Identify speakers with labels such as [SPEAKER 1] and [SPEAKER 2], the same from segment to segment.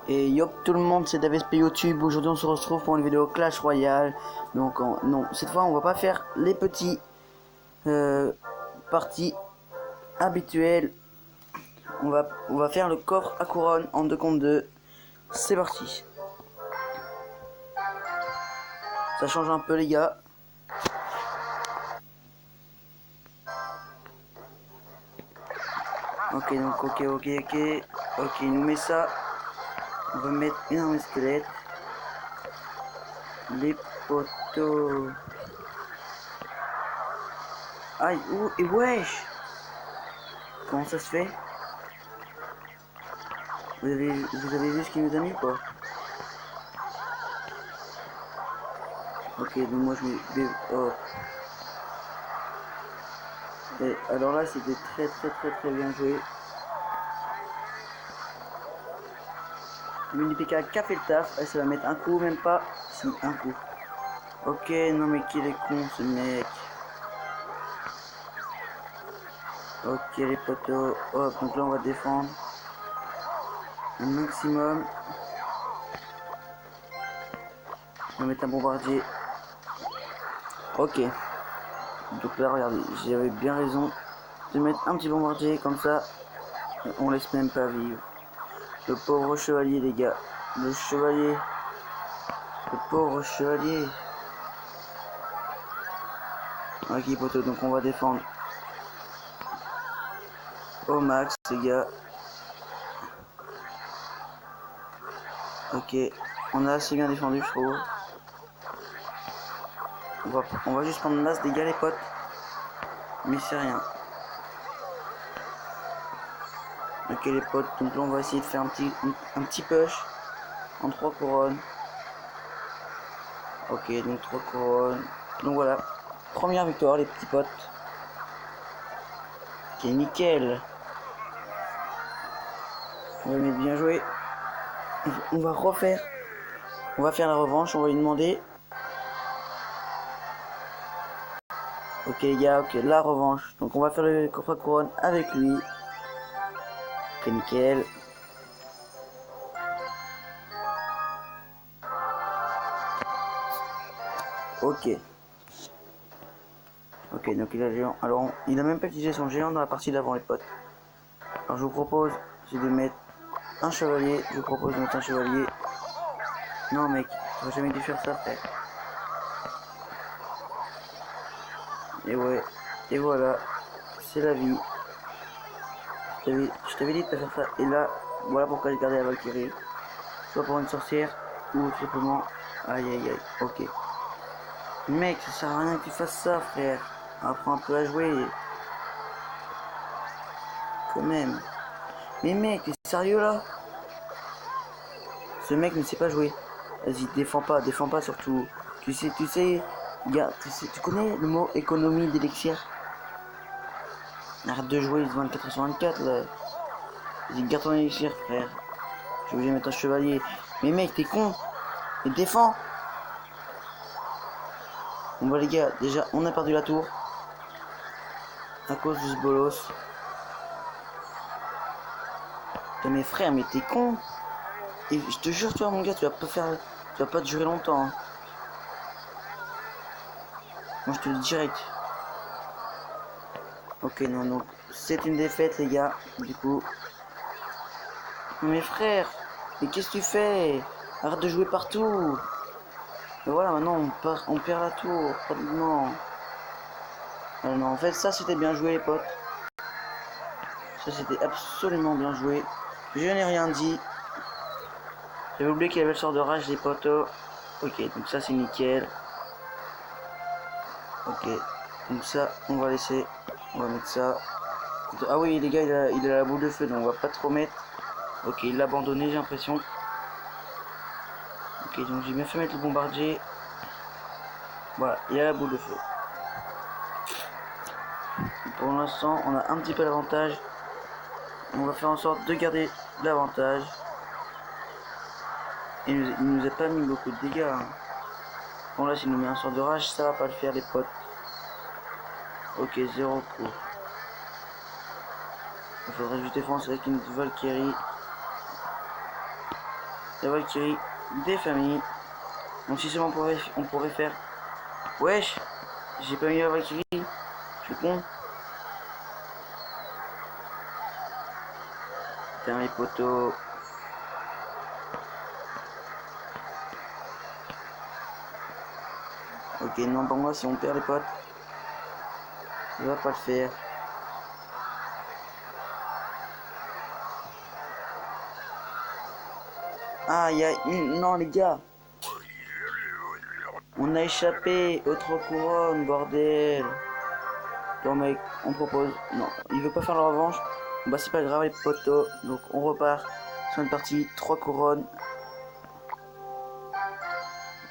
[SPEAKER 1] Et yop tout le monde, c'est DavSP YouTube. Aujourd'hui on se retrouve pour une vidéo Clash Royale. Donc non, cette fois on va pas faire les petits parties habituelles. On va faire le coffre à couronne en 2 contre 2. C'est parti. Ça change un peu les gars. Ok, donc ok, il nous met ça. On va mettre une arme squelette. Les poteaux. Aïe, ouh, et wesh. Comment ça se fait? Vous avez vu ce qu'il nous a mis quoi? Ok, donc moi je mets... Oh. Et alors là c'était très bien joué. L'UNIPK qui a fait le taf, elle ça va mettre un coup, même pas. Si, un coup. Ok, non mais qu'il est con ce mec. Ok les potos, hop, donc là on va défendre un maximum. On va mettre un bombardier. Ok. Donc là regardez, j'avais bien raison de mettre un petit bombardier comme ça. On laisse même pas vivre. Le pauvre chevalier les gars. Le chevalier. Le pauvre chevalier. Ok poteau, donc on va défendre au max les gars. Ok, on a assez bien défendu je trouve. On va juste prendre masse dégâts les potes. Mais c'est rien. Ok les potes, donc là on va essayer de faire un petit push en 3 couronnes. Ok, donc 3 couronnes. Donc voilà, première victoire les petits potes. Ok, nickel. Ouais mais bien joué. On va refaire. On va faire la revanche, on va lui demander. Ok les gars, ok, la revanche. Donc on va faire le coffre à couronne avec lui. Ok, nickel. Ok. Ok, donc il a géant. Alors, il a même pas utilisé son géant dans la partie d'avant, les potes. Alors, je vous propose de mettre un chevalier. Je vous propose de mettre un chevalier. Non, mec, t'aurais jamais dû faire ça, frère. Et ouais, et voilà, c'est la vie. Je t'avais dit de pas faire ça. Et là, voilà pourquoi j'ai gardé la Valkyrie. Soit pour une sorcière, ou tout simplement. Aïe aïe aïe, ok. Mec, ça sert à rien que tu fasses ça, frère. Apprends un peu à jouer. Quand même. Mais mec, t'es sérieux là? Ce mec ne sait pas jouer. Vas-y, défends pas surtout. Gars, tu connais le mot économie d'élixir? Arrête de jouer 24 sur 24 là. Vas-y, garde ton élixir, frère. Je suis obligé de mettre un chevalier. Mais mec, t'es con. Mais défends. Bon bah les gars, déjà, on a perdu la tour. À cause de ce bolos. Putain, mes frères, mais t'es con. Et je te jure, toi, mon gars, tu vas pas te durer longtemps. Hein. Moi, je te le dis direct. Ok, non, donc, c'est une défaite, les gars. Du coup, mes frères, mais qu'est-ce que tu fais? Arrête de jouer partout. Mais voilà, maintenant on perd la tour, rapidement. Ah non, en fait, ça c'était bien joué, les potes. Ça c'était absolument bien joué. Je n'ai rien dit. J'avais oublié qu'il y avait le sort de rage, les potos. Ok, donc ça c'est nickel. Ok, donc ça, on va laisser. On va mettre ça. Ah oui, les gars, il a la boule de feu, donc on va pas trop mettre. Ok, il l'a abandonné, j'ai l'impression. Ok, donc j'ai bien fait mettre le bombardier. Voilà, il a la boule de feu. Pour l'instant, on a un petit peu l'avantage. On va faire en sorte de garder l'avantage. Il nous a pas mis beaucoup de dégâts. Hein. Bon là, s'il nous met un sort de rage, ça va pas le faire, les potes. Ok, 0 coup. Il faudrait juste défense avec une Valkyrie. la Valkyrie des familles. Donc si seulement on pourrait faire... Wesh, j'ai pas mis la Valkyrie, je suis con. Putain les poteaux. Ok, non, pour moi, si on perd les potes, ça va pas le faire. Ah, il y a une... Non, les gars. On a échappé aux 3 couronnes, bordel. Bon, mec, on propose... Non, il veut pas faire la revanche. Bah, c'est pas grave, les potos. Donc, on repart sur une partie 3 couronnes.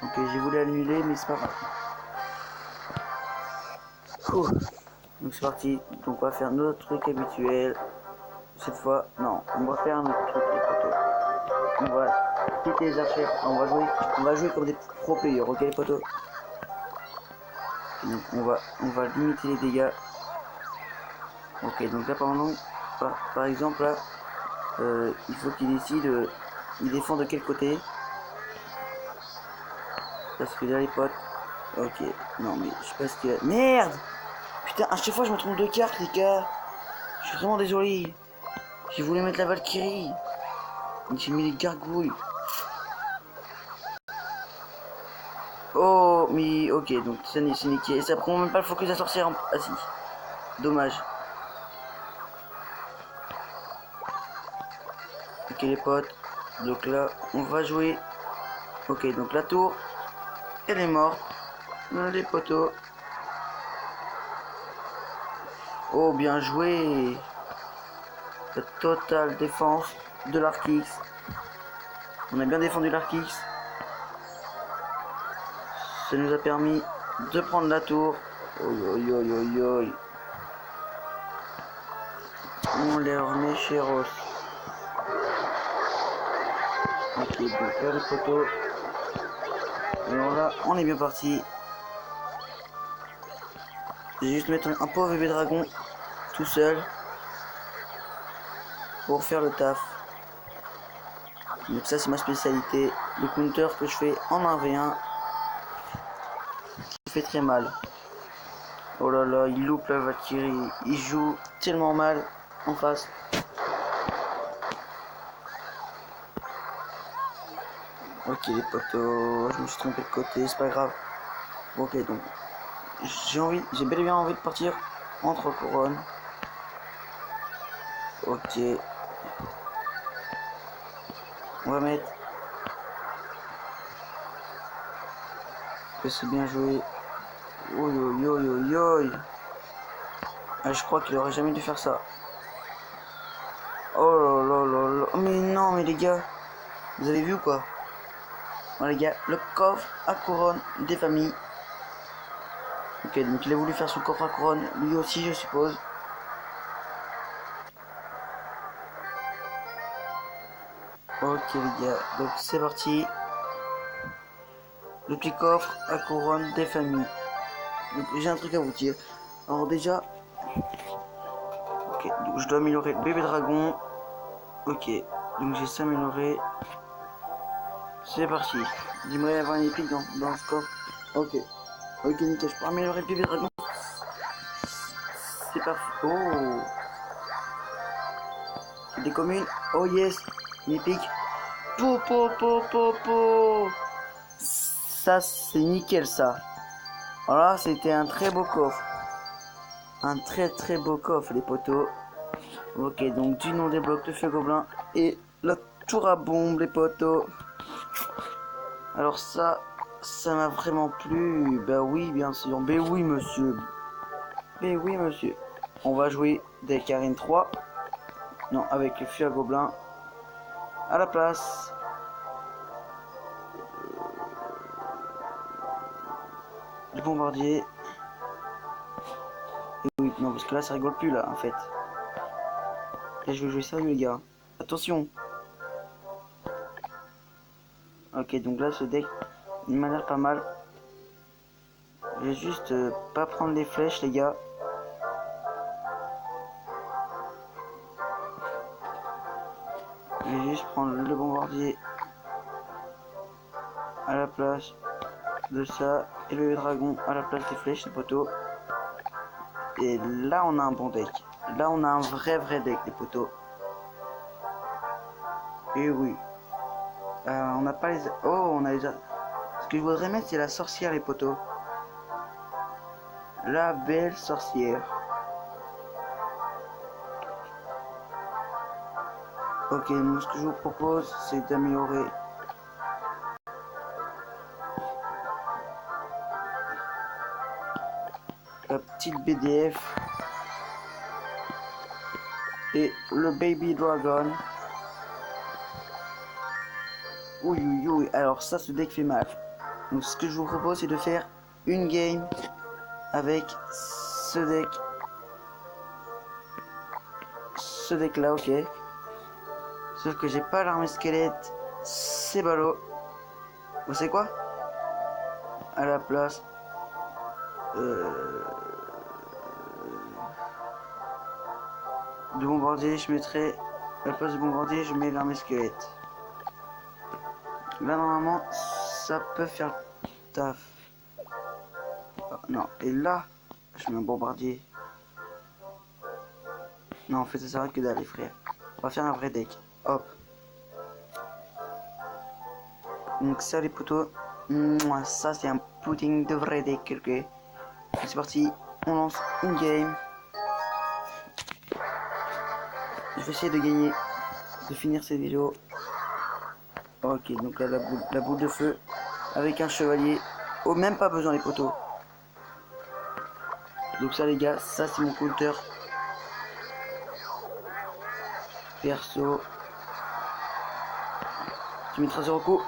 [SPEAKER 1] Ok, j'ai voulu annuler, mais c'est pas grave. Ouh. Donc, c'est parti. Donc, on va faire notre truc habituel. Cette fois, non, on va faire notre truc, les potos. On va quitter les archers, on va jouer comme des pro players, ok les potos. Donc on va limiter les dégâts. Ok, donc là par exemple là, il faut qu'il décide, il défend de quel côté. Parce que là les potes, ok, non mais je sais pas ce qu'il a. Merde. Putain, à chaque fois je me trompe de carte les gars. Je suis vraiment désolé. J'ai voulu mettre la Valkyrie. J'ai mis les gargouilles. Oh, mais ok, donc c'est niqué. Et ça prend même pas le focus de la sorcière. Ah si, dommage. Ok les potes, donc là, on va jouer. Ok, donc la tour, elle est morte. Les poteaux. Oh, bien joué. La totale défense de l'Arkix. On a bien défendu l'Arkix. Ça nous a permis de prendre la tour. Oi. On les remet chez Ross. Ok, donc là les poteaux. Alors là, on est bien parti. Je vais juste mettre un pauvre bébé dragon tout seul pour faire le taf. Donc ça c'est ma spécialité, le counter que je fais en 1v1 qui fait très mal. Oh là là, il loupe la Valkyrie, il joue tellement mal en face. Ok les potos, je me suis trompé de côté, c'est pas grave. Ok donc j'ai bel et bien envie de partir entre couronnes. Ok. On va mettre. Que c'est bien joué. Oi. Ah, je crois qu'il aurait jamais dû faire ça. Oh là. Mais non mais les gars. Vous avez vu ou quoi? Bon les gars, le coffre à couronne des familles. Ok, donc il a voulu faire son coffre à couronne, lui aussi je suppose. Ok les gars, donc c'est parti. Le petit coffre à couronne des familles. Donc j'ai un truc à vous dire. Alors déjà, ok, donc je dois améliorer le bébé dragon. Ok, donc j'ai ça amélioré. C'est parti. J'aimerais avoir une épique dans ce coffre. Ok nickel, je peux améliorer le bébé dragon. C'est parfait. Oh, des communes. Oh yes, une épique. Po. Ça c'est nickel ça. Voilà, c'était un très beau coffre. Un très beau coffre les potos. Ok, donc du nom des blocs de feu gobelin et la tour à bombe les potos. Alors ça m'a vraiment plu. Bah oui, bien sûr. Mais oui monsieur. On va jouer des Karine 3. Non, avec le feu à gobelin. À la place. Du bombardier. Et oui, non, parce que là ça rigole plus là en fait. Là je vais jouer sérieux les gars. Attention. Ok, donc là ce deck il m'a l'air pas mal. Je vais juste pas prendre les flèches les gars. Je vais juste prendre le bombardier à la place de ça. Et le dragon à la place des flèches, les poteaux. Et là, on a un bon deck. Là, on a un vrai deck, les poteaux. Et oui. On n'a pas les... Oh, on a les... Ce que je voudrais mettre, c'est la sorcière, les poteaux. La belle sorcière. Ok, moi, ce que je vous propose, c'est d'améliorer... la petite BDF. Et le Baby Dragon. Oui. Alors ça, ce deck fait mal. Donc ce que je vous propose, c'est de faire une game avec ce deck. Ce deck là, ok. Sauf que j'ai pas l'armée squelette. C'est ballot. Vous savez quoi? À la place. De bombardier, je mettrai. À la place de bombardier, je mets l'armée squelette. Là, normalement, ça peut faire le taf. Oh, non, et là, je mets un bombardier. Non, en fait, ça sert à que d'aller, frère. On va faire un vrai deck. Hop. Donc, ça, les poteaux. Ça, c'est un pudding de vrai deck, ok. C'est parti. On lance une game. Je vais essayer de gagner. De finir cette vidéo. Ok, donc là, la boule de feu. Avec un chevalier. Oh, même pas besoin, les poteaux. Donc, ça, les gars, ça, c'est mon counter. Perso. Tu mettras 0 coup.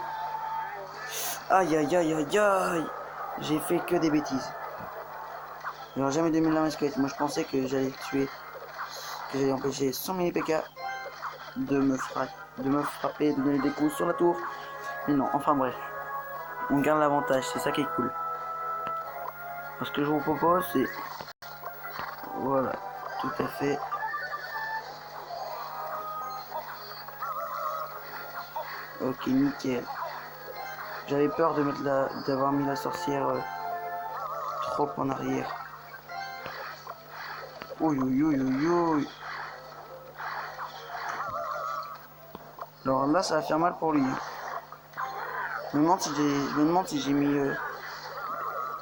[SPEAKER 1] Aïe. J'ai fait que des bêtises. J'aurais jamais dû mettre l'armée squelette. Moi je pensais que j'allais tuer. Que j'allais empêcher 100 000 PK de me frapper, de donner des coups sur la tour. Mais non, enfin bref. On garde l'avantage, c'est ça qui est cool. Alors, ce que je vous propose, c'est... Voilà, tout à fait. Ok, nickel. J'avais peur de mettre d'avoir mis la sorcière trop en arrière. Ouïe. Alors là, ça va faire mal pour lui. Je me demande si j'ai mis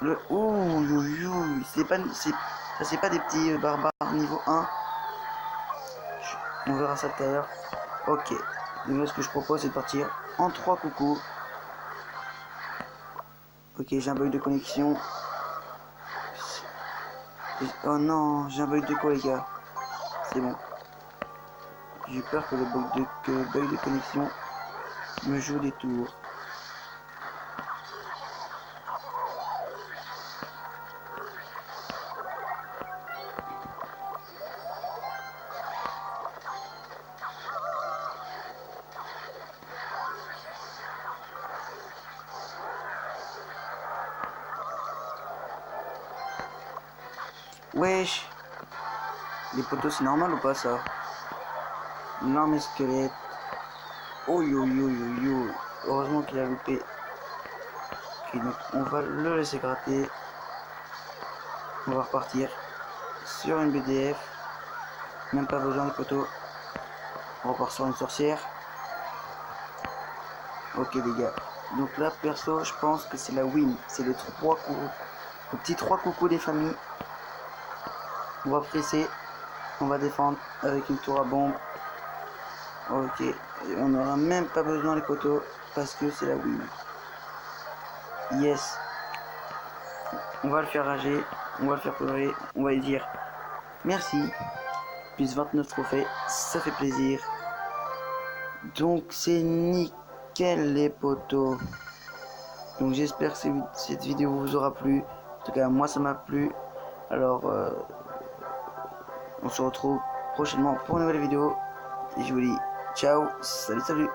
[SPEAKER 1] le... Ouïe. C'est pas des petits barbares niveau 1. On verra ça tout à l'heure. Ok. Donc là, ce que je propose, c'est de partir en 3 coucous. Ok, j'ai un bug de connexion. Oh non, j'ai un bug de quoi, les gars? C'est bon. J'ai peur que le bug de connexion me joue des tours. Wesh. Les poteaux, c'est normal ou pas ça? L'armée squelette. Heureusement qu'il a loupé. Ok, donc on va le laisser gratter. On va repartir sur une BDF. Même pas besoin de poteaux. On repart sur une sorcière. Ok les gars. Donc là perso je pense que c'est la win. C'est les 3 coups. Le petit 3 coucous des familles. On va presser. On va défendre avec une tour à bombe. Ok. Et on n'aura même pas besoin des poteaux. Parce que c'est la win. Yes. On va le faire rager. On va le faire pleurer. On va lui dire merci. Plus 29 trophées. Ça fait plaisir. Donc c'est nickel les poteaux. Donc j'espère que cette vidéo vous aura plu. En tout cas moi ça m'a plu. Alors on se retrouve prochainement pour une nouvelle vidéo. Et je vous dis ciao, salut.